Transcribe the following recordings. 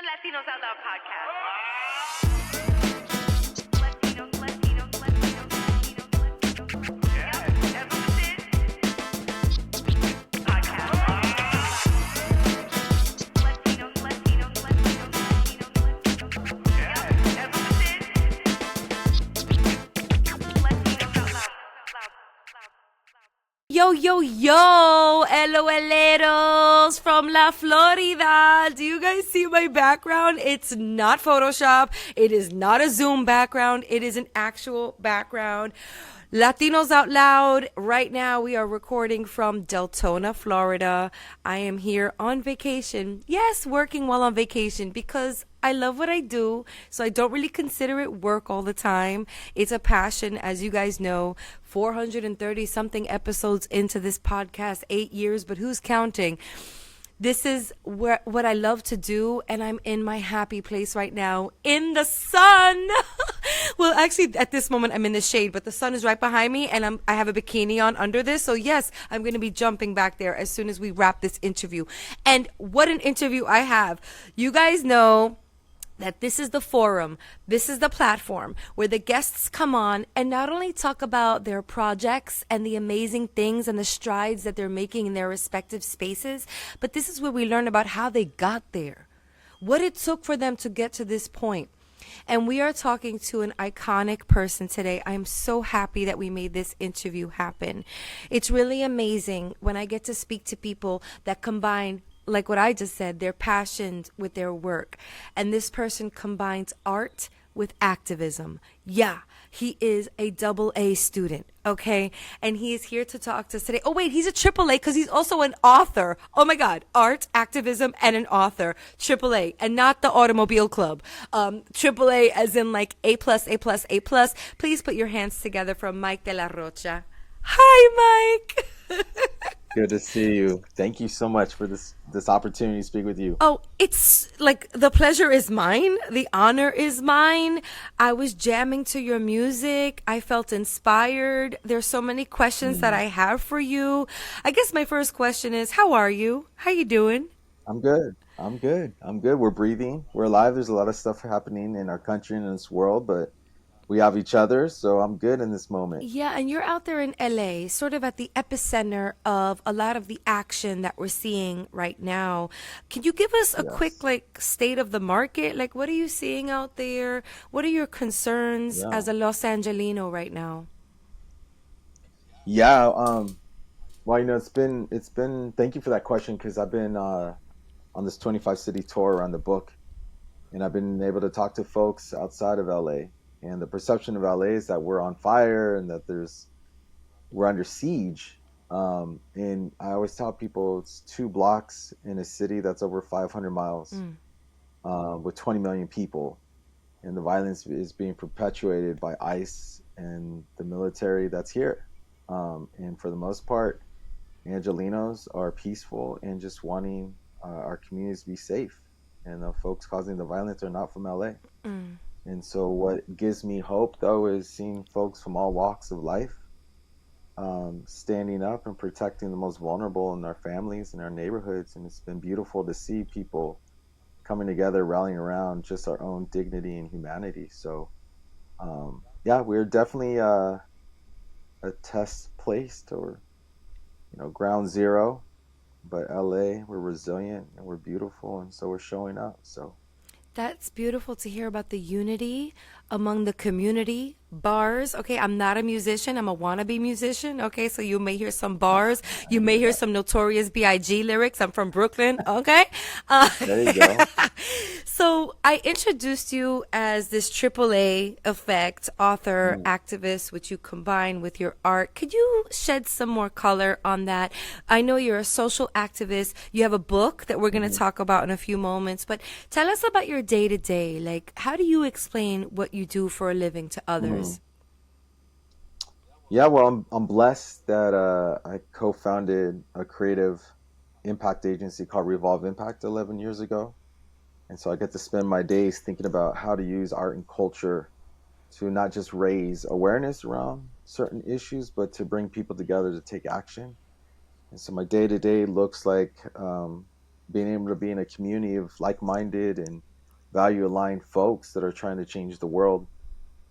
Latinos Out Loud podcast. Yo, yo, yo, LOLeros from La Florida. Do you guys see my background? It's not Photoshop. It is not a Zoom background. It is an actual background. Latinos Out Loud. Right now, we are recording from Deltona, Florida. I am here on vacation. Yes, working while on vacation because I love what I do, so I don't really consider it work all the time. It's a passion, as you guys know. 430 something episodes into this podcast, 8 years, but who's counting? This is what I love to do, and I'm in my happy place right now in the sun. Well, actually, at this moment, I'm in the shade, but the sun is right behind me, and I have a bikini on under this. So, yes, I'm going to be jumping back there as soon as we wrap this interview. And what an interview I have. You guys know that this is the forum, this is the platform where the guests come on and not only talk about their projects and the amazing things and the strides that they're making in their respective spaces, but this is where we learn about how they got there, what it took for them to get to this point. And we are talking to an iconic person today. I'm so happy that we made this interview happen. It's really amazing when I get to speak to people that combine, like what I just said, their passions with their work. And this person combines art with activism. Yeah, he is a AA student, okay? And he is here to talk to us today. Oh, wait, he's a AAA because he's also an author. Oh, my God. Art, activism, and an author. AAA, and not the Automobile Club. AAA as in like A+, A+, A+. Please put your hands together for Mike de la Rocha. Hi, Mike. Good to see you. Thank you so much for this opportunity to speak with you. Oh, it's like the pleasure is mine. The honor is mine. I was jamming to your music. I felt inspired. There's so many questions that I have for you. I guess my first question is, how are you? How you doing? I'm good. We're breathing. We're alive. There's a lot of stuff happening in our country and in this world, but we have each other, so I'm good in this moment. Yeah, and you're out there in LA, sort of at the epicenter of a lot of the action that we're seeing right now. Can you give us a quick state of the market? Like, what are you seeing out there? What are your concerns as a Los Angelino right now? Yeah, well, it's been thank you for that question, because I've been on this 25 city tour around the book, and I've been able to talk to folks outside of LA. And the perception of LA is that we're on fire and that we're under siege. And I always tell people it's 2 blocks in a city that's over 500 miles with 20 million people. And the violence is being perpetuated by ICE and the military that's here. And for the most part, Angelinos are peaceful and just wanting our communities to be safe. And the folks causing the violence are not from LA. And so what gives me hope, though, is seeing folks from all walks of life standing up and protecting the most vulnerable in our families and our neighborhoods. And it's been beautiful to see people coming together, rallying around just our own dignity and humanity. So, we're definitely a test placed, or, ground zero. But LA, we're resilient and we're beautiful, and so we're showing up. So that's beautiful to hear about the unity among the community. Bars. Okay, I'm not a musician. I'm a wannabe musician. Okay, so you may hear some bars. You may hear some Notorious B.I.G. lyrics. I'm from Brooklyn. Okay. There you go. So I introduced you as this AAA effect author, activist, which you combine with your art. Could you shed some more color on that? I know you're a social activist. You have a book that we're going to talk about in a few moments, but tell us about your day to day. Like, how do you explain what you do for a living to others? Yeah, well, I'm blessed that I co-founded a creative impact agency called Revolve Impact 11 years ago. And so I get to spend my days thinking about how to use art and culture to not just raise awareness around certain issues, but to bring people together to take action. And so my day-to-day looks like being able to be in a community of like-minded and value aligned folks that are trying to change the world.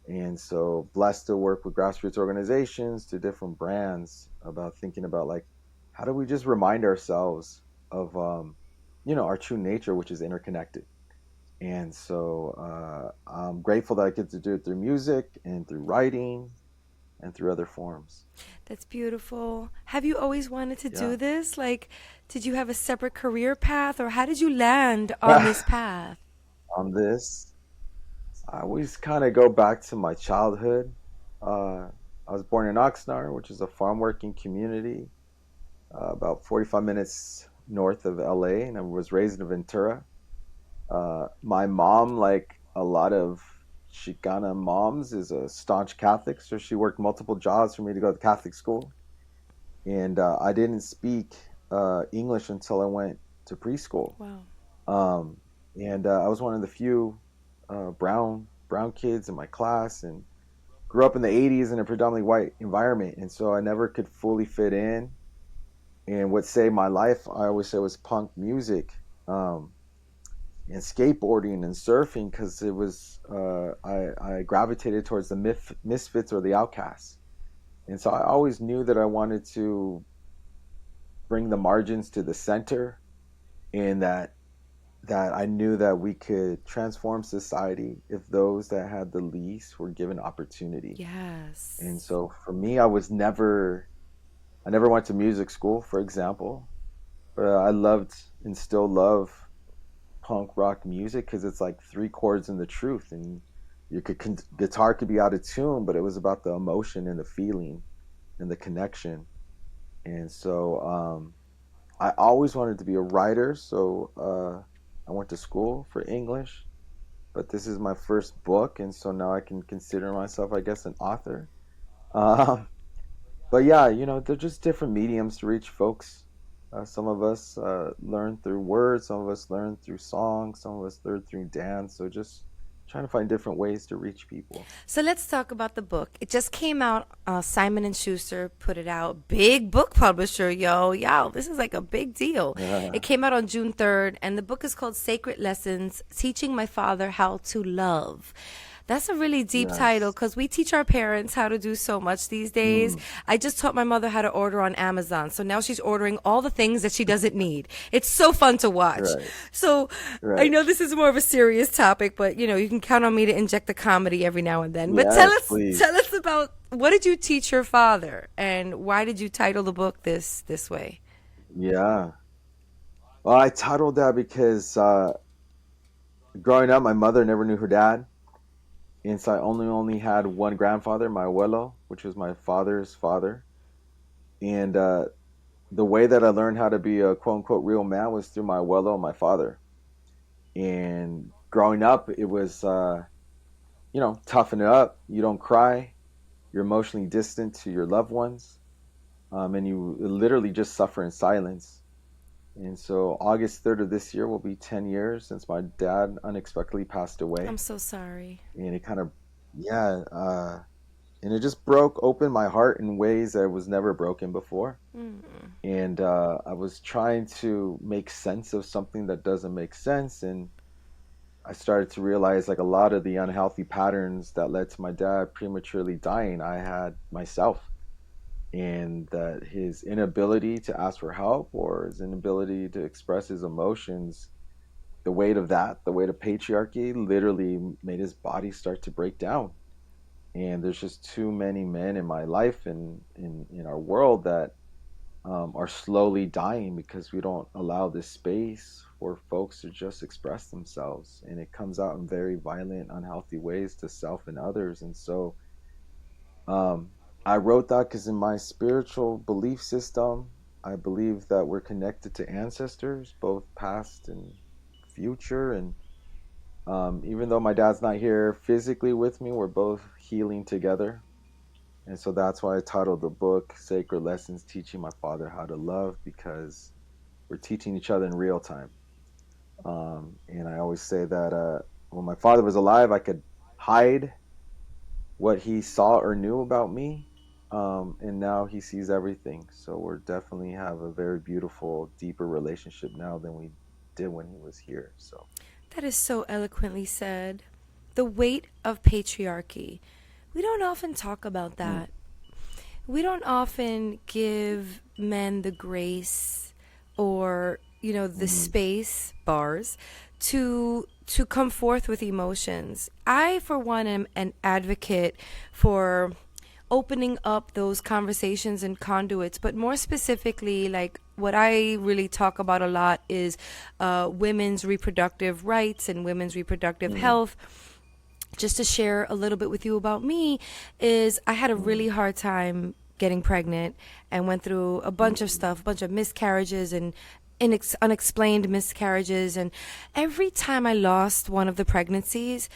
And so blessed to work with grassroots organizations to different brands about thinking about like how do we just remind ourselves of our true nature, which is interconnected. And so I'm grateful that I get to do it through music and through writing and through other forms. That's beautiful. Have you always wanted to do Yeah. this? Like, did you have a separate career path, or how did you land on this path? On this, I always kind of go back to my childhood. I was born in Oxnard, which is a farm working community about 45 minutes north of LA, and I was raised in Ventura. My mom, like a lot of Chicana moms, is a staunch Catholic, so she worked multiple jobs for me to go to Catholic school. And I didn't speak English until I went to preschool. Wow. Um, and I was one of the few brown kids in my class, and grew up in the '80s in a predominantly white environment, and so I never could fully fit in. And what saved my life, I always say, was punk music. And skateboarding and surfing because it was I gravitated towards the misfits or the outcasts, and so I always knew that I wanted to bring the margins to the center, and that I knew that we could transform society if those that had the least were given opportunity. And Yes. so for me, I never went to music school, for example, but I loved and still love punk rock music because it's like three chords and the truth, and guitar could be out of tune, but it was about the emotion and the feeling and the connection. And so I always wanted to be a writer, so I went to school for English, but this is my first book, and so now I can consider myself, I guess, an author. Um, but yeah, they're just different mediums to reach folks. Some of us learn through words, some of us learn through songs, some of us learn through dance. So just trying to find different ways to reach people. So let's talk about the book. It just came out. Simon and Schuster put it out. Big book publisher, yo. This is like a big deal. It came out on June 3rd, and the book is called Sacred Lessons: Teaching My Father How to Love. That's a really deep title Yes. because we teach our parents how to do so much these days. Mm, I just taught my mother how to order on Amazon. So now she's ordering all the things that she doesn't need. It's so fun to watch. right, So I right. know this is more of a serious topic, but you can count on me to inject the comedy every now and then. But tell Yes, us please. tell us about what did you teach your father and why did you title the book this way? Yeah. Well, I titled that because growing up, my mother never knew her dad. And so I only had one grandfather, my abuelo, which was my father's father. And the way that I learned how to be a quote unquote real man was through my abuelo and my father. And growing up, it was, toughen it up. You don't cry. You're emotionally distant to your loved ones. And you literally just suffer in silence. And so August 3rd of this year will be 10 years since my dad unexpectedly passed I'm away. so sorry. And it kind of, yeah, and it just broke open my heart in ways that was never broken before. Mm. And I was trying to make sense of something that doesn't make sense. And I started to realize like a lot of the unhealthy patterns that led to my dad prematurely dying, I had myself. And that his inability to ask for help or his inability to express his emotions, the weight of that, the weight of patriarchy, literally made his body start to break down. And there's just too many men in my life and in our world that are slowly dying because we don't allow this space for folks to just express themselves. And it comes out in very violent, unhealthy ways to self and others. And so um, I wrote that because in my spiritual belief system, I believe that we're connected to ancestors, both past and future. And even though my dad's not here physically with me, we're both healing together. And so that's why I titled the book Sacred Lessons: Teaching My Father How to Love, because we're teaching each other in real time. And I always say that when my father was alive, I could hide what he saw or knew about me. And now he sees everything. So we're definitely have a very beautiful, deeper relationship now than we did when he was here. So That is so eloquently said. The weight of patriarchy. We don't often talk about Mm, that. We don't often give men the grace or, the mm, space, bars, to come forth with emotions. I, for one, am an advocate for opening up those conversations and conduits, but more specifically, like what I really talk about a lot is women's reproductive rights and women's reproductive mm, health. Just to share a little bit with you about me, is I had a mm, really hard time getting pregnant and went through a bunch of mm, stuff, a bunch of miscarriages and unexplained miscarriages. And every time I lost one of the pregnancies,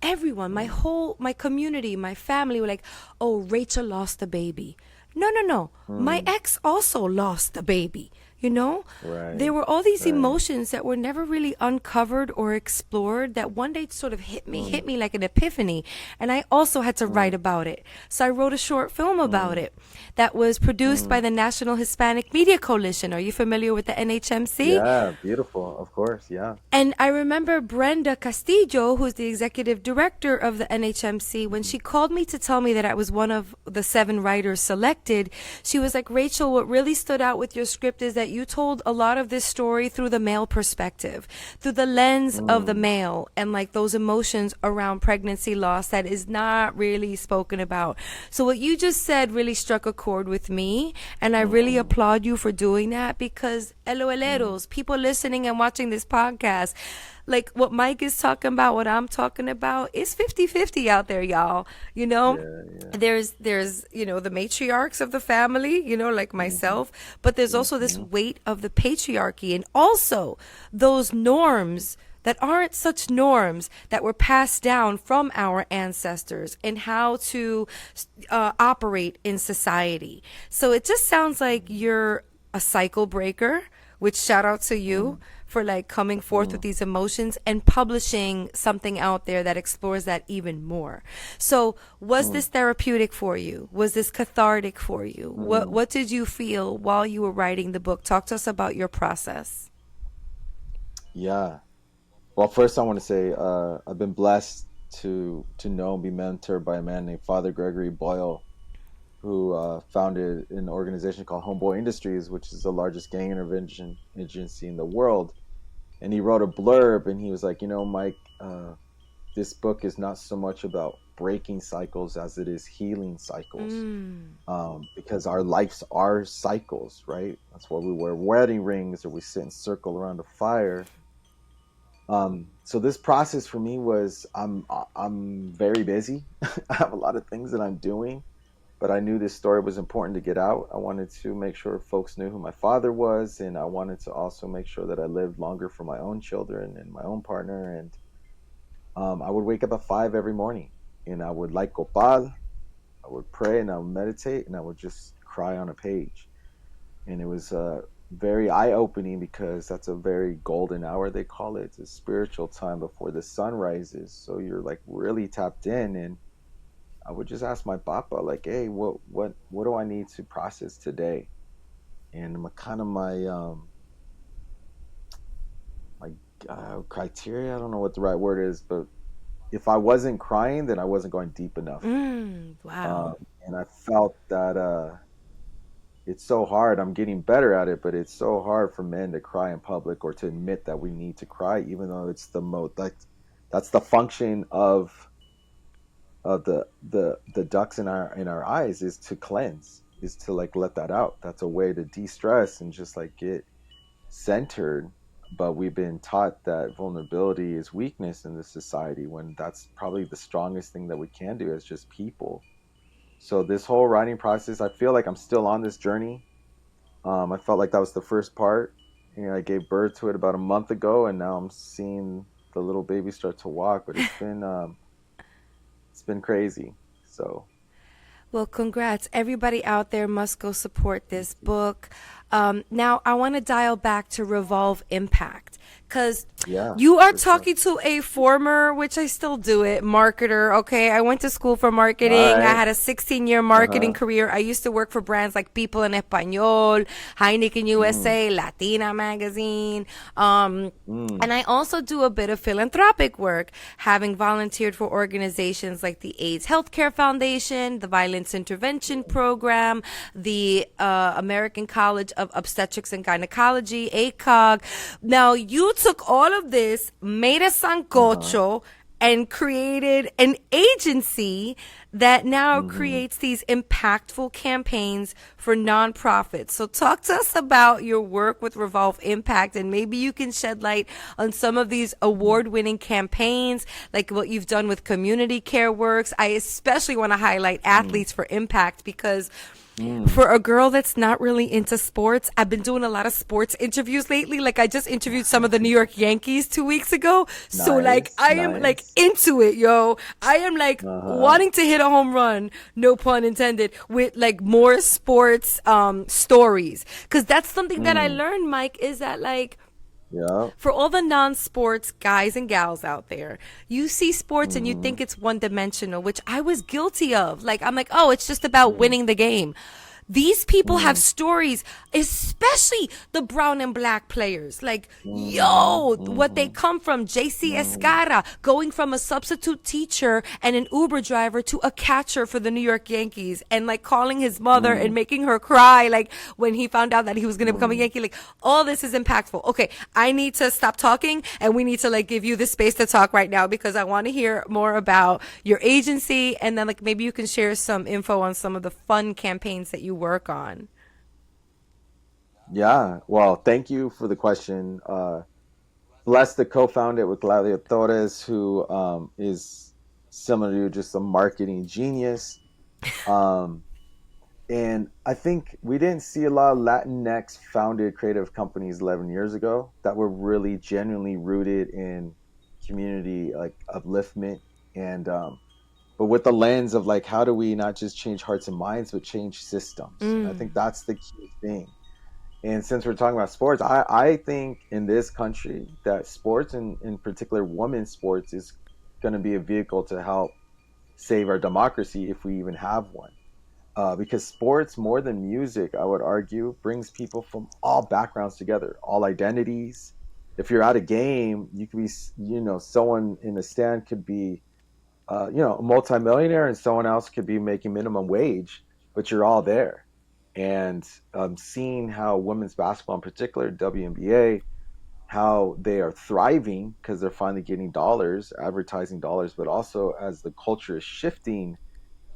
everyone, mm, my community, my family were like, "Oh, Rachel lost a baby." No, no, no. My mm. ex also lost a baby. You know, there Right, were all these right. emotions that were never really uncovered or explored that one day sort of Mm, hit me like an epiphany. And I also had to write mm, about it. So I wrote a short film about mm, it that was produced by mm. the National Hispanic Media Coalition. Are you familiar with the NHMC? Yeah, beautiful. Of course, yeah. And I remember Brenda Castillo, who's the executive director of the NHMC, when Mm, she called me to tell me that I was one of the 7 writers selected, she was like, "Rachel, what really stood out with your script is that you told a lot of this story through the male perspective, through the lens of the mm, male and like those emotions around pregnancy loss that is not really spoken about." So what you just said really struck a chord with me, and I really mm, applaud you for doing that because mm. LOLeros, people listening and watching this podcast, like what Mike is talking about, what I'm talking about, it's 50-50 out there, y'all. You know, Yeah, yeah. there's the matriarchs of the family, like Mhm, myself, but there's also this mhm, weight of the patriarchy and also those norms that aren't such norms that were passed down from our ancestors and how to operate in society. So it just sounds like you're a cycle breaker, which shout out to you mm, for like coming forth with mm, these emotions and publishing something out there that explores that even more. So was mm, this therapeutic for you? Was this cathartic for you? What mm. what did you feel while you were writing the book? Talk to us about your process. Yeah. Well, first I want to say I've been blessed to know and be mentored by a man named Father Gregory Boyle, who founded an organization called Homeboy Industries, which is the largest gang intervention agency in the world. And he wrote a blurb, and he was like, Mike, this book is not so much about breaking cycles as it is healing cycles, Mm. because our lives are cycles, right? That's why we wear wedding rings or we sit in circle around a fire. So this process for me was I'm very busy. I have a lot of things that I'm doing, but I knew this story was important to get out. I wanted to make sure folks knew who my father was, and I wanted to also make sure that I lived longer for my own children and my own partner. And I would wake up at 5 every morning, and I would light copal, I would pray, and I would meditate, and I would just cry on a page. And it was very eye-opening because that's a very golden hour, they call it. It's a spiritual time before the sun rises, so you're like really tapped in. And I would just ask my papa, like, hey, what do I need to process today? And my criteria, I don't know what the right word is, but if I wasn't crying, then I wasn't going deep enough. Wow. And I felt that it's so hard. I'm getting better at it, but it's so hard for men to cry in public or to admit that we need to cry, even though it's the most like that's the function of the ducts in our eyes, is to cleanse, is to like let that out. That's a way to de-stress and just like get centered. But we've been taught that vulnerability is weakness in this society, when that's probably the strongest thing that we can do as just people. So this whole writing process, I feel like I'm still on this journey. I felt like that was the first part. I gave birth to it about a month ago, and now I'm seeing the little baby start to walk. But it's been crazy. So Well, congrats. Everybody out there must go support thank this you. book. Now, I want to dial back to Revolve Impact because Yeah, you are for sure. talking to a former, which I still do it, marketer. Okay. I went to school for All marketing. I right. had a 16-year marketing Uh-huh. career. I used to work for brands like People en Español, Heineken Mm, USA, Latina Magazine. mm, And I also do a bit of philanthropic work, having volunteered for organizations like the AIDS Healthcare Foundation, the Violence Intervention Program, the American College of Obstetrics and Gynecology, ACOG. Now, you took all of this, made a uh-huh. sancocho, and created an agency that now Mm-hmm. creates these impactful campaigns for nonprofits. So, talk to us about your work with Revolve Impact, and maybe you can shed light on some of these award winning campaigns, like what you've done with Community Care Works. I especially want to highlight Mm, Athletes for Impact because mm. for a girl that's not really into sports, I've been doing a lot of sports interviews lately. Like I just interviewed some of the New York Yankees 2 weeks ago. So like Nice, I am like nice. into it, yo. I am like Uh-huh. wanting to hit a home run, no pun intended, with like more sports stories. Cause that's something that I Mm. learned, Mike, is that like Yeah. for all the non-sports guys and gals out there, you see sports and you Mm-hmm. think it's one-dimensional, which I was guilty of. Like I'm like, oh, it's just about Mm, winning the game. These people have mm, stories, especially the brown and black players. Like, mm-hmm. yo, what they Mm-hmm. come from. JC Mm-hmm. Escara going from a substitute teacher and an Uber driver to a catcher for the New York Yankees and like calling his mother and Mm, making her cry like when he found out that he was going to become a mm. Yankee. Like, all this is impactful. Okay, I need to stop talking and we need to like give you the space to talk right now because I want to hear more about your agency and then like maybe you can share some info on some of the fun campaigns that you work on. Yeah. Well, thank you for the question. Blessed to co-found it with Claudia Torres, who is similar to you, just a marketing genius. Um, and I think we didn't see a lot of Latinx founded creative companies 11 years ago that were really genuinely rooted in community like upliftment and but with the lens of like how do we not just change hearts and minds but change systems. And I think Mm, that's the key thing. And since we're talking about sports, I think in this country that sports and in particular women's sports is going to be a vehicle to help save our democracy if we even have one. Because sports, more than music, I would argue, brings people from all backgrounds together, all identities. If you're at a game, you could be, someone in the stand could be, a multimillionaire, and someone else could be making minimum wage, but you're all there. And seeing how women's basketball, in particular WNBA, how they are thriving because they're finally getting dollars, advertising dollars, but also as the culture is shifting,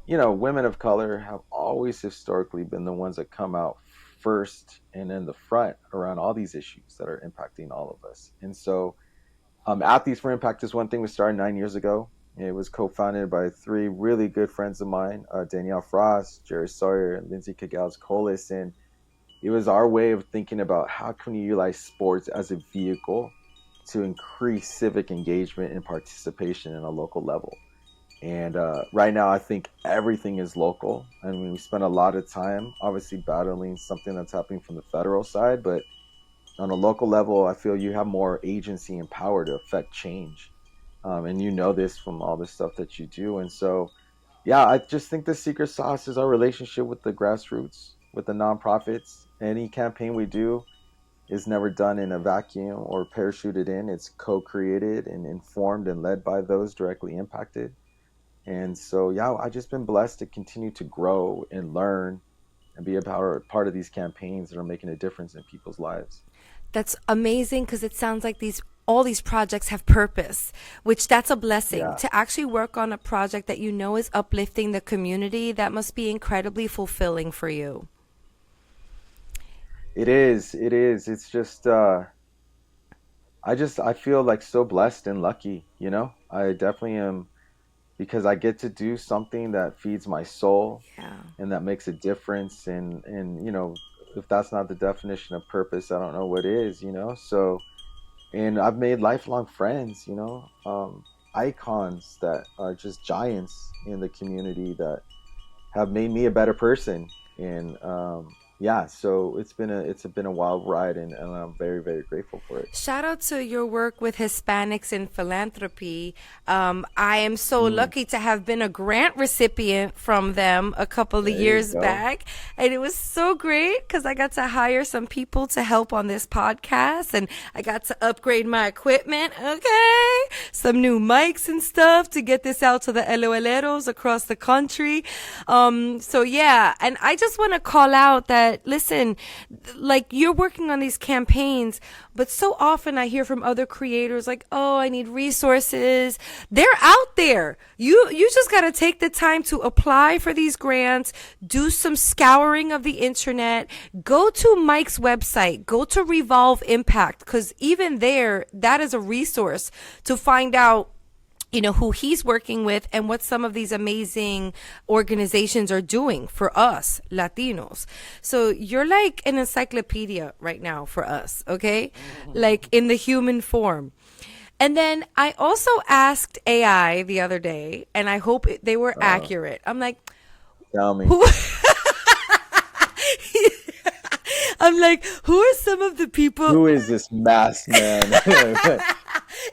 women of color have always historically been the ones that come out first and in the front around all these issues that are impacting all of us. And so, Athletes for Impact is one thing we started 9 years ago. It was co-founded by three really good friends of mine, Danielle Frost, Jerry Sawyer, and Lindsay Kagals Colas. And it was our way of thinking about how can we utilize sports as a vehicle to increase civic engagement and participation in a local level. And right now, I think everything is local. I mean, we spend a lot of time obviously battling something that's happening from the federal side, but on a local level, I feel you have more agency and power to affect change. And you know this from all the stuff that you do. And so, yeah, I just think the secret sauce is our relationship with the grassroots, with the nonprofits. Any campaign we do is never done in a vacuum or parachuted in. It's co-created and informed and led by those directly impacted. And so, yeah, I've just been blessed to continue to grow and learn and be a part of these campaigns that are making a difference in people's lives. that's amazing because it sounds like these all these projects have purpose, which that's a blessing. Yeah, To actually work on a project that you know is uplifting the community, that must be incredibly fulfilling for you. it is. It is. It's just, I feel like so blessed and lucky, I definitely am because I get to do something that feeds my soul Yeah. and that makes a difference. If that's not the definition of purpose, I don't know what is. So, and I've made lifelong friends, icons that are just giants in the community that have made me a better person. And yeah, so it's been a wild ride, and I'm very, very grateful for it. Shout out to your work with Hispanics in philanthropy. I am so Mm, lucky to have been a grant recipient from them a couple of there you years go. back. And it was so great because I got to hire some people to help on this podcast and I got to upgrade my equipment. Okay. Some new mics and stuff to get this out to the LOLeros across the country. So yeah. And I just want to call out that, listen, like you're working on these campaigns, but so often I hear from other creators like, "Oh, I need resources." They're out there. You just got to take the time to apply for these grants, do some scouring of the internet, go to Mike's website, go to Revolve Impact cuz even there that is a resource to find out who he's working with and what some of these amazing organizations are doing for us Latinos. So you're like an encyclopedia right now for us, okay? Like in the human form. And then I also asked AI the other day, and I hope they were Uh, accurate. I'm like, Tell me, who? I'm like, who are some of the people? who is this masked man?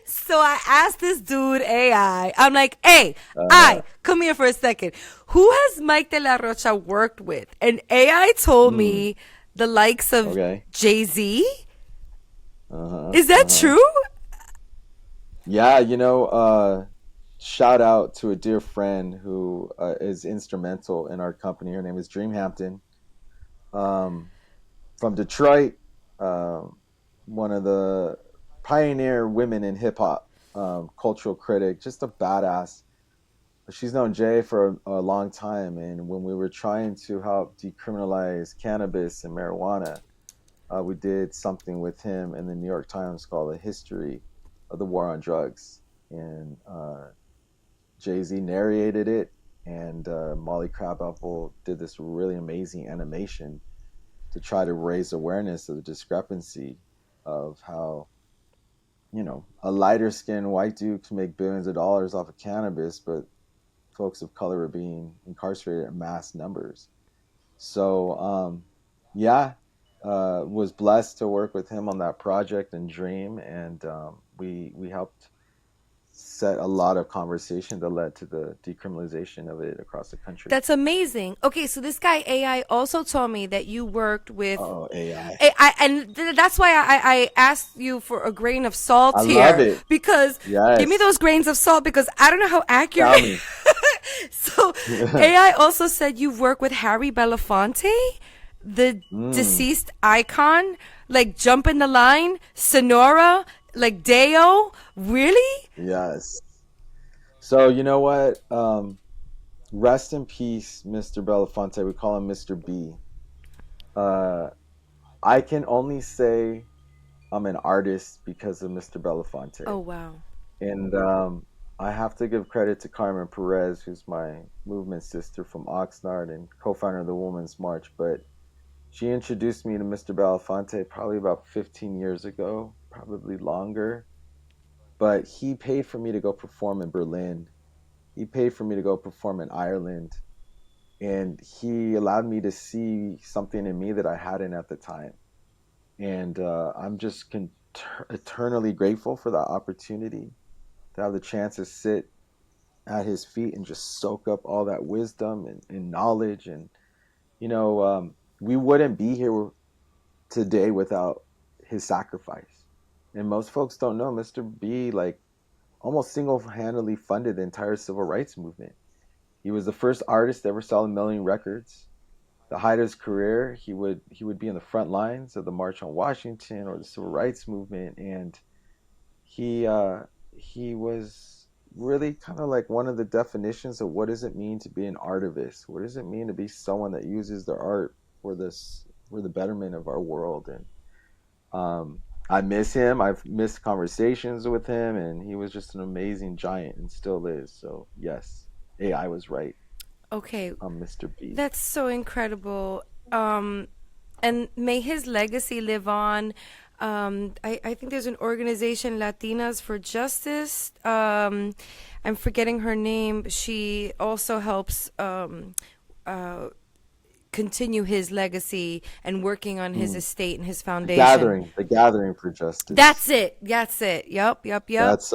So I asked this dude AI. I'm like, hey, uh, I come here for a second. Who has Mike de la Rocha worked with? And AI told mm, me the likes of okay. Jay-Z. Uh-huh. Is that Uh-huh. true? Yeah, shout out to a dear friend who is instrumental in our company. Her name is Dream Hampton, um, from Detroit, um, one of the pioneer women in hip hop, cultural critic, just a badass. She's known Jay for a long time, and when we were trying to help decriminalize cannabis and marijuana, we did something with him in the New York Times called "A History of the War on Drugs," and Jay Z narrated it, and Molly Crabapple did this really amazing animation to try to raise awareness of the discrepancy of how a lighter skinned white dude can make billions of dollars off of cannabis, but folks of color are being incarcerated in mass numbers. So yeah, was blessed to work with him on that project and dream, and we helped set a lot of conversation that led to the decriminalization of it across the country. That's amazing. Okay, so this guy AI also told me that you worked with Oh, AI. that's why I asked you for a grain of salt I love here it. because give me Yes. those grains of salt because I don't know how Tell accurate. me. So AI also said you've worked with Harry Belafonte, the Mm, deceased icon, like Jump in the Line, Sonora, like Deo. Really? yes. So you know what? Rest in peace, Mr. Belafonte. We call him Mr. B. Uh, I can only say I'm an artist because of Mr. Oh Belafonte. wow. And I have to give credit to Carmen Perez, who's my movement sister from Oxnard and co-founder of the Women's March. But she introduced me to Mr. Belafonte probably about 15 years ago, probably longer. But he paid for me to go perform in Berlin. He paid for me to go perform in Ireland. And he allowed me to see something in me that I hadn't at the time. And I'm just eternally grateful for that opportunity to have the chance to sit at his feet and just soak up all that wisdom and knowledge. And, we wouldn't be here today without his sacrifice. And most folks don't know Mr. B, like, almost single handedly funded the entire civil rights movement. He was the first artist to ever sell 1 million records. The height of his career, he would be in the front lines of the March on Washington or the civil rights movement, and he was really kind of like one of the definitions of what does it mean to be an artivist. What does it mean to be someone that uses their art for the betterment of our world? And I miss him. I've missed conversations with him, and he was just an amazing giant and still is. So yes, AI was right. Okay, I'm Mr. B. that's so incredible. Um, and may his legacy live on. I think there's an organization, Latinas for Justice. I'm forgetting her name. She also helps continue his legacy and working on his Mm. estate and his foundation. The gathering for justice. That's it. That's it. Yep, yep, yep. That's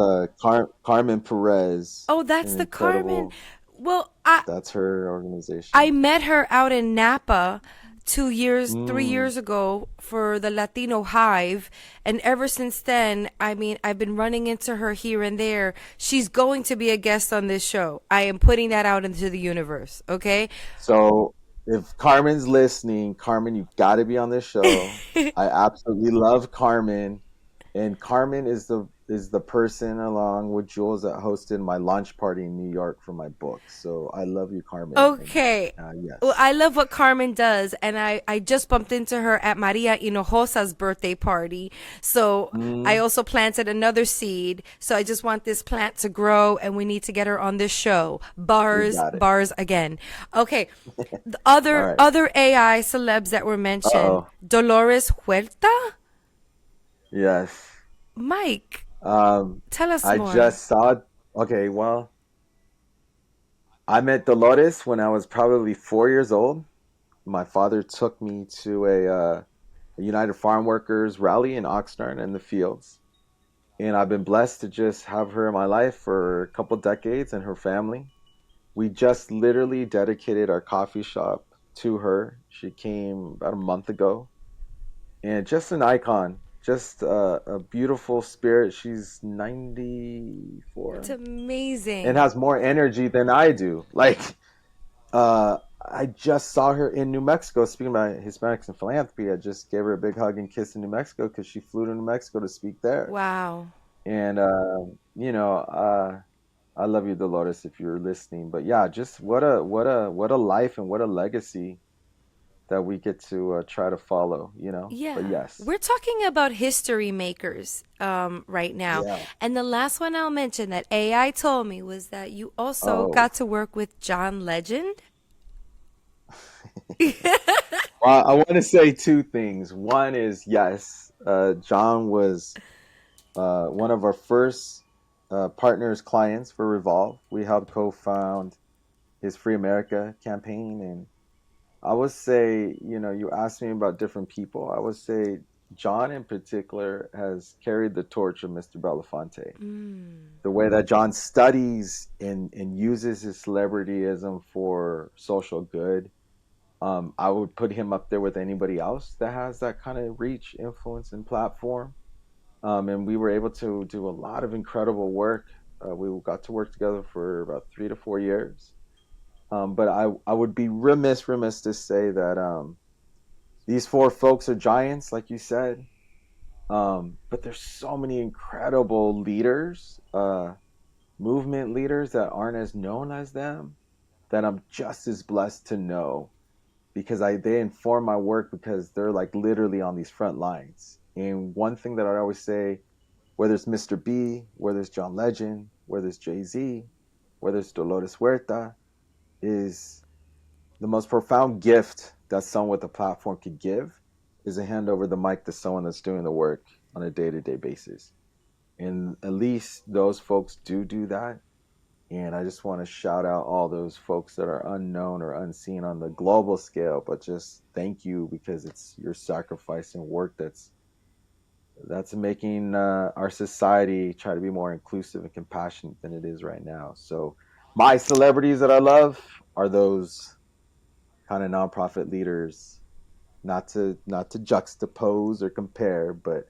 Carmen Perez, Oh, that's an the Carmen. incredible. Well, I That's her I organization. met her out in Napa 2 years, three Mm. years ago for the Latino Hive. And ever since then, I mean, I've been running into her here and there. She's going to be a guest on this show. I am putting that out into the universe. Okay. So if Carmen's listening, Carmen, you got to be on this show. I absolutely love Carmen, and Carmen is the person along with Jules that hosted my launch party in New York for my book. So I love you, Carmen, and Okay. Well, yes. I love what Carmen does, and I just bumped into her at Maria Hinojosa's birthday party. So I Mm, also planted another seed. So I just want this plant to grow, and we need to get her on this show. we Bars, got it. bars again. Okay. The All other right. other AI celebs that were mentioned, Uh-oh. Dolores Huerta. Yes. Mike, Um, tell us I more. just saw. Okay, well, I met Dolores when I was probably 4 years old. My father took me to a United Farm Workers rally in Oxnard in the fields. And I've been blessed to just have her in my life for a couple decades and her family. We just literally dedicated our coffee shop to her. She came about a month ago and just an icon, just a beautiful spirit. She's It's 94 and amazing. has more energy than I do. Like, I just saw her in New Mexico speaking about Hispanics and philanthropy. I just gave her a big hug and kiss in New Mexico because she flew to New Mexico to speak there. Wow. And you know, I love you, Dolores, if you're listening. But yeah, just what a life and what a legacy that we get to try to follow. But Yeah, yes, we're talking about history makers right now. yeah. And the last one I'll mention that AI told me was that you also Oh, got to work with John Legend. well, I want to say two things. One is yes, John was one of our first partners clients for Revolve. We helped co-found his Free America campaign, and I would say, you asked me about different people. I would say John in particular has carried the torch of Mr. Belafonte. Mm. The way that John studies and uses his celebrityism for social good, I would put him up there with anybody else that has that kind of reach, influence, and platform. And we were able to do a lot of incredible work. We got to work together for about 3 to 4 years. But I would be remiss to say that these four folks are giants, like you said. But there's so many incredible leaders, movement leaders that aren't as known as them that I'm just as blessed to know because they inform my work because they're like literally on these front lines. And one thing that I always say, whether it's Mr. B, whether it's John Legend, whether it's Jay Z, whether it's Dolores Huerta, is the most profound gift that someone with a platform could give is to hand over the mic to someone that's doing the work on a day-to-day basis. And at least those folks do that. And I just want to shout out all those folks that are unknown or unseen on the global scale, but just thank you because it's your sacrifice and work that's making our society try to be more inclusive and compassionate than it is right now. So my celebrities that I love are those kind of nonprofit leaders, not to juxtapose or compare, but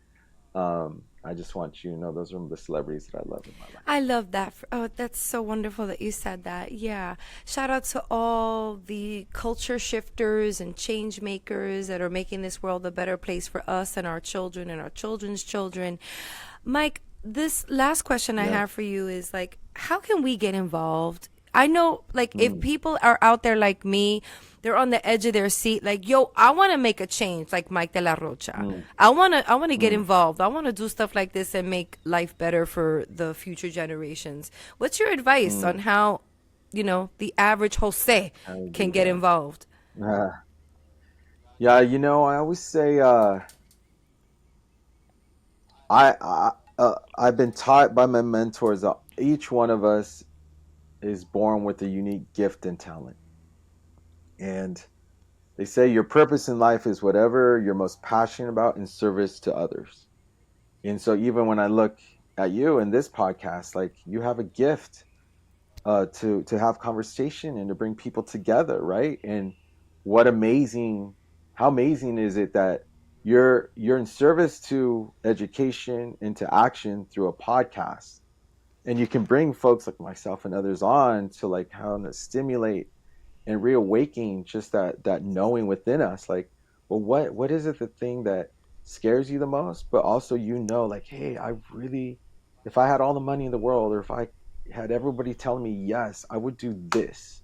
I just want you to know those are the celebrities that I love in my life. I love that. Oh, that's so wonderful that you said that. Yeah. Shout out to all the culture shifters and change makers that are making this world a better place for us and our children and our children's children. Mike, this last question I Yeah. have for you is like, how can we get involved? I know, like, if Mm, people are out there like me, they're on the edge of their seat, like, yo, I want to make a change, like Mike de la Rocha. mm, I want to get mm, involved. I want to do stuff like this and make life better for the future generations. What's your advice on mm. how, the average Jose How do you can do get that? involved? Yeah, I always say I've been taught by my mentors that each one of us is born with a unique gift and talent. And They say your purpose in life is whatever you're most passionate about in service to others. And so even when I look at you in this podcast, like you have a gift to have conversation and to bring people together, right? And what amazing, how amazing is it that you're in service to education and to action through a podcast, and you can bring folks like myself and others on to like how to stimulate and reawakening just that knowing within us, like, well, what is it, the thing that scares you the most, but also, like, hey, I really, if I had all the money in the world, or if I had everybody telling me yes, I would do this.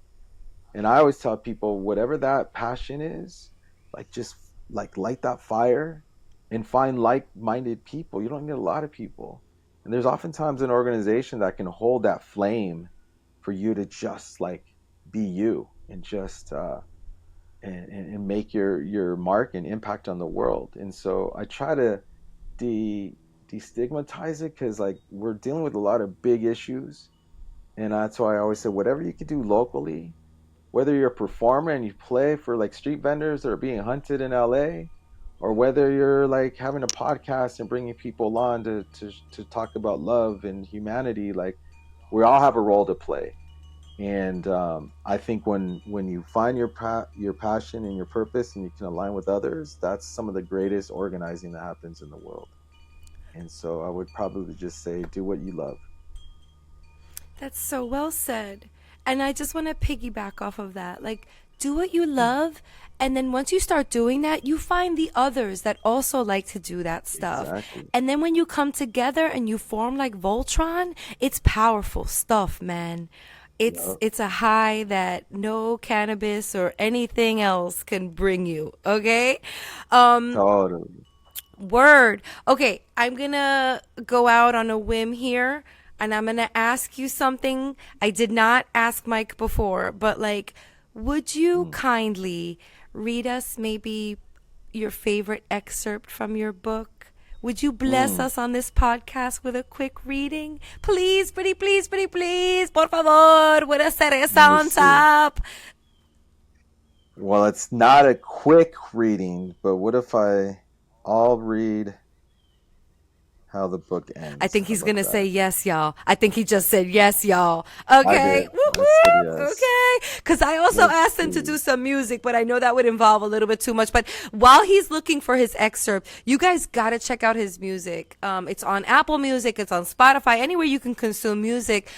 And I always tell people, whatever that passion is, like, just like light that fire and find like-minded people. You don't need a lot of people, and there's oftentimes an organization that can hold that flame for you to just like be you and just and make your mark and impact on the world. And so I try to de destigmatize it, because like we're dealing with a lot of big issues, and that's why I always say whatever you could do locally, whether you're a performer and you play for like street vendors that are being hunted in LA, or whether you're like having a podcast and bringing people on to talk about love and humanity, like we all have a role to play. And I think when you find your passion and your purpose, and you can align with others, that's some of the greatest organizing that happens in the world. And so I would probably just say, do what you love. That's so well said. And I just want to piggyback off of that. Like, do what you love. And then once you start doing that, you find the others that also like to do that stuff. Exactly. And then when you come together and you form like Voltron, it's powerful stuff, man. It's Yep. it's a high that no cannabis or anything else can bring you. Okay? Totally. Word. Okay, I'm gonna go out on a whim here, and I'm gonna ask you something I did not ask Mike before, but like, would you Mm. kindly read us maybe your favorite excerpt from your book? Would you bless Mm. us on this podcast with a quick reading? Please, pretty please, pretty please, por favor, with a Let cereza me on see. top. Well, it's not a quick reading, but what if I'll read how the book I ends? think How he's about gonna say that? yes, y'all. I think he just said yes, y'all. I Okay, did. whoop I said whoop. yes. Okay, because I also Let's asked him to see. do some music, but I know that would involve a little bit too much. But while he's looking for his excerpt, you guys gotta check out his music. It's on Apple Music, it's on Spotify, anywhere you can consume music.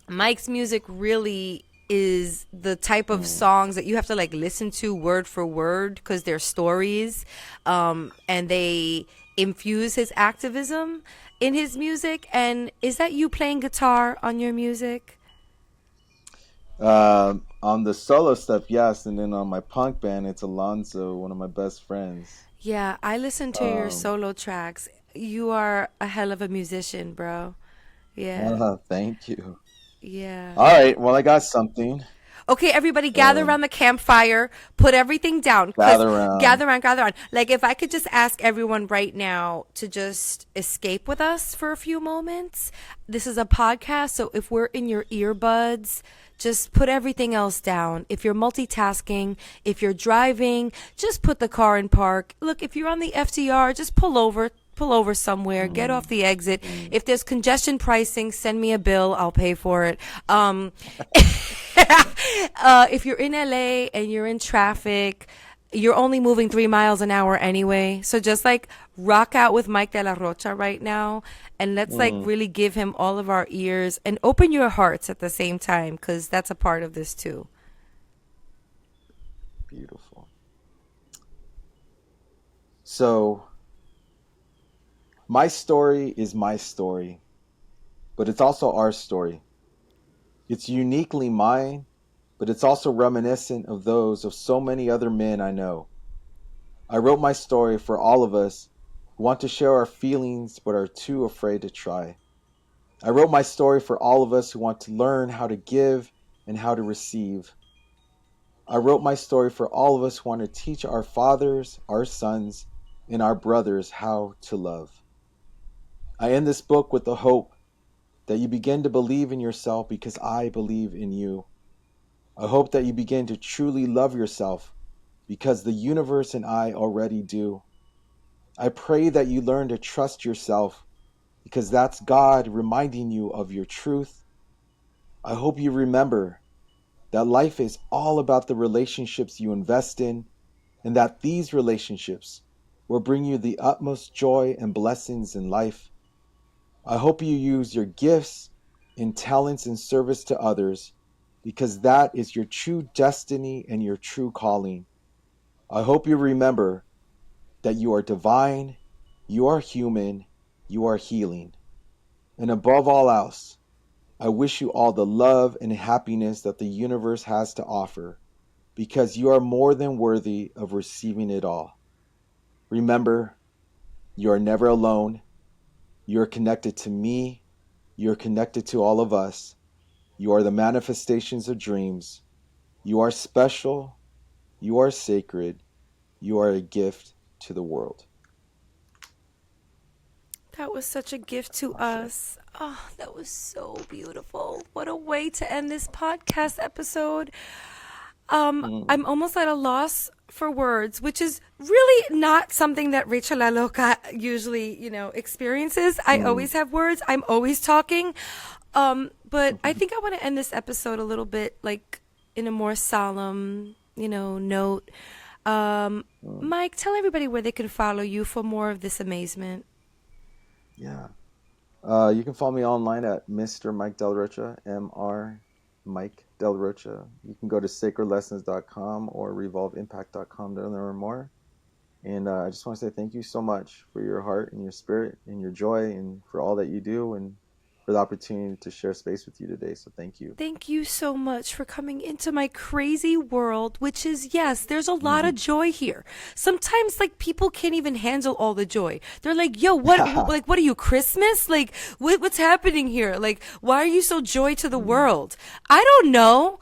Mike's music really is the type of Mm. songs that you have to like listen to word for word because they're stories, and they infuse his activism in his music. And is that you playing guitar on your music? On the solo stuff, yes, and then on my punk band, it's Alonzo, one of my best friends. Yeah, I listen to your Um, solo tracks. You are a hell of a musician, bro. Yeah, Thank you. yeah. All right, well, I got something. Okay, everybody gather Um, around the campfire, put everything down, because gather around. gather around. Like, if I could just ask everyone right now to just escape with us for a few moments. This is a podcast, so if we're in your earbuds, just put everything else down. If you're multitasking, if you're driving, just put the car in park. Look, if you're on the FDR, just pull over somewhere, get off Mm, the exit. mm. If there's congestion pricing, send me a bill, I'll pay for it. If you're in LA and you're in traffic, you're only moving 3 miles an hour anyway. So just like rock out with Mike de la Rocha right now, and let's like Mm. really give him all of our ears and open your hearts at the same time, because that's a part of this too. Beautiful. So, my story is my story, but it's also our story. It's uniquely mine, but it's also reminiscent of those of so many other men I know. I wrote my story for all of us who want to share our feelings but are too afraid to try. I wrote my story for all of us who want to learn how to give and how to receive. I wrote my story for all of us who want to teach our fathers, our sons, and our brothers how to love. I end this book with the hope that you begin to believe in yourself because I believe in you. I hope that you begin to truly love yourself because the universe and I already do. I pray that you learn to trust yourself because that's God reminding you of your truth. I hope you remember that life is all about the relationships you invest in and that these relationships will bring you the utmost joy and blessings in life. I hope you use your gifts and talents in service to others because that is your true destiny and your true calling. I hope you remember that you are divine, you are human, you are healing. And above all else, I wish you all the love and happiness that the universe has to offer because you are more than worthy of receiving it all. Remember, you are never alone. You are connected to me. You are connected to all of us. You are the manifestations of dreams. You are special. You are sacred. You are a gift to the world. That was such a gift to us. Oh, that was so beautiful. What a way to end this podcast episode. I'm almost at a loss for words, which is really not something that Rachel La Loca usually, experiences. I always have words. I'm always talking. But I think I want to end this episode a little bit like in a more solemn, note. Mike, tell everybody where they can follow you for more of this amazement. Yeah. You can follow me online at Mr. Mike Del Rocha, Mr. Mike Del Rocha. You can go to sacredlessons.com or revolveimpact.com to learn more. And I just want to say thank you so much for your heart and your spirit and your joy and for all that you do and for the opportunity to share space with you today. So thank you. Thank you so much for coming into my crazy world, which is, yes, there's a lot of joy here. Sometimes, like, people can't even handle all the joy. They're like, yo, what are you, Christmas? Like, what's happening here? Like, why are you so joy to the world? I don't know.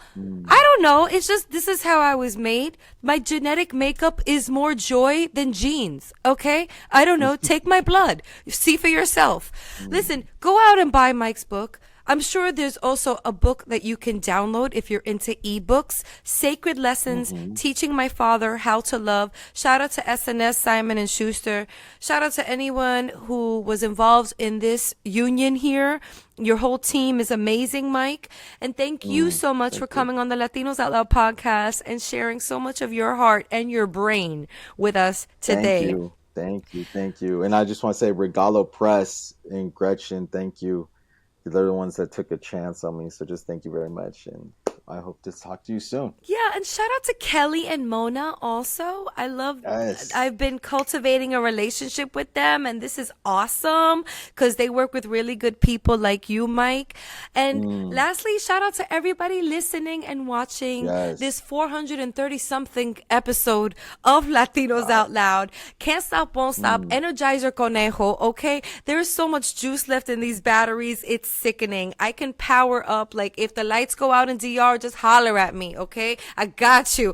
It's just, this is how I was made. My genetic makeup is more joy than genes, okay? I don't know. Take my blood. See for yourself. Listen, go out and buy Mike's book. I'm sure there's also a book that you can download if you're into ebooks. Sacred Lessons, Teaching My Father How to Love. Shout out to SNS, Simon and Schuster. Shout out to anyone who was involved in this union here. Your whole team is amazing, Mike. And thank you so much for coming on the Latinos Out Loud podcast and sharing so much of your heart and your brain with us today. Thank you. And I just want to say Regalo Press and Gretchen, thank you. They're the ones that took a chance on me. So just thank you very much. And I hope to talk to you soon. Yeah, and shout out to Kelly and Mona also. I've been cultivating a relationship with them, and this is awesome because they work with really good people like you, Mike. And lastly, shout out to everybody listening and watching this 430-something episode of Latinos Out Loud. Can't stop, won't stop. Energizer Conejo, okay? There's so much juice left in these batteries. It's sickening. I can power up. Like, if the lights go out in DR, just holler at me, okay? I got you.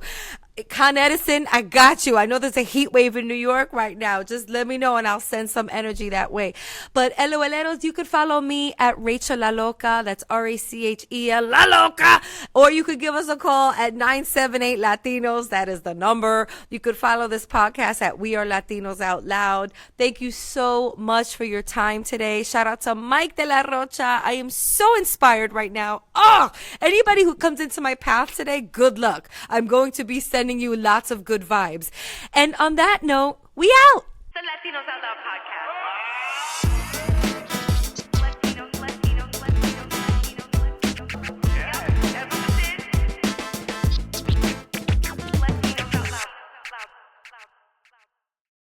Con Edison, I got you. I know there's a heat wave in New York right now. Just let me know and I'll send some energy that way. But LOLeros, you could follow me at Rachel La Loca. That's RACHEL La Loca. Or you could give us a call at 978 Latinos. That is the number. You could follow this podcast at We Are Latinos Out Loud. Thank you so much for your time today. Shout out to Mike de la Rocha. I am so inspired right now. Anybody who comes into my path today, good luck. I'm going to be sending you lots of good vibes. And on that note, we out. The Latinos Out Loud podcast.